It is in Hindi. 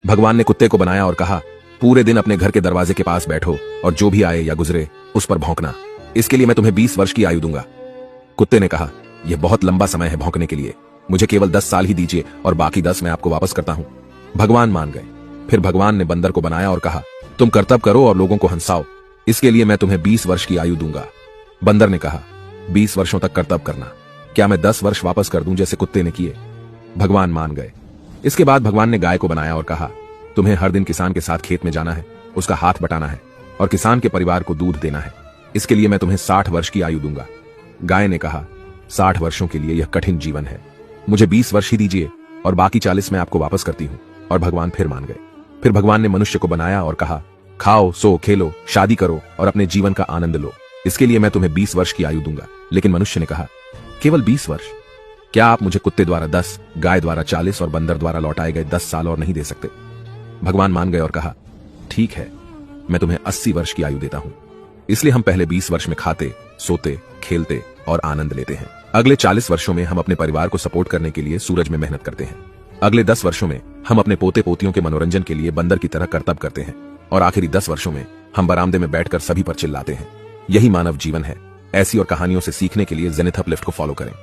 भगवान ने कुत्ते को बनाया और कहा, पूरे दिन अपने घर के दरवाजे के पास बैठो और जो भी आए या गुजरे उस पर भौंकना। इसके लिए मैं तुम्हें 20 वर्ष की आयु दूंगा। कुत्ते ने कहा, यह बहुत लंबा समय है भौंकने के लिए, मुझे केवल 10 साल ही दीजिए और बाकी 10 मैं आपको वापस करता हूं। भगवान मान गए। फिर भगवान ने बंदर को बनाया और कहा, तुम करतब करो और लोगों को हंसाओ, इसके लिए मैं तुम्हें 20 वर्ष की आयु दूंगा। बंदर ने कहा, 20 वर्षों तक करतब करना, क्या मैं 10 वर्ष वापस कर दूं जैसे कुत्ते ने किए? भगवान मान गए। इसके बाद भगवान ने गाय को बनाया और कहा, तुम्हें हर दिन किसान के साथ खेत में जाना है, उसका हाथ बटाना है और किसान के परिवार को दूध देना है, इसके लिए मैं तुम्हें 60 वर्ष की आयु दूंगा। गाय ने कहा, 60 वर्षों के लिए यह कठिन जीवन है, मुझे 20 वर्ष ही दीजिए और बाकी 40 मैं आपको वापस करती हूं। और भगवान फिर मान गए। फिर भगवान ने मनुष्य को बनाया और कहा, खाओ, सो, खेलो, शादी करो और अपने जीवन का आनंद लो, इसके लिए मैं तुम्हें 20 वर्ष की आयु दूंगा। लेकिन मनुष्य ने कहा, केवल 20 वर्ष? क्या आप मुझे कुत्ते द्वारा 10, गाय द्वारा 40 और बंदर द्वारा लौटाए गए 10 साल और नहीं दे सकते? भगवान मान गए और कहा, ठीक है, मैं तुम्हें 80 वर्ष की आयु देता हूं। इसलिए हम पहले 20 वर्ष में खाते, सोते, खेलते और आनंद लेते हैं। अगले 40 वर्षों में हम अपने परिवार को सपोर्ट करने के लिए सूरज में मेहनत करते हैं। अगले 10 वर्षों में हम अपने पोते पोतियों के मनोरंजन के लिए बंदर की तरह करतब करते हैं और आखिरी 10 वर्षों में हम बरामदे में बैठकर सभी पर चिल्लाते हैं। यही मानव जीवन है। ऐसी और कहानियों से सीखने के लिए जेनिथ अपलिफ्ट को फॉलो करें।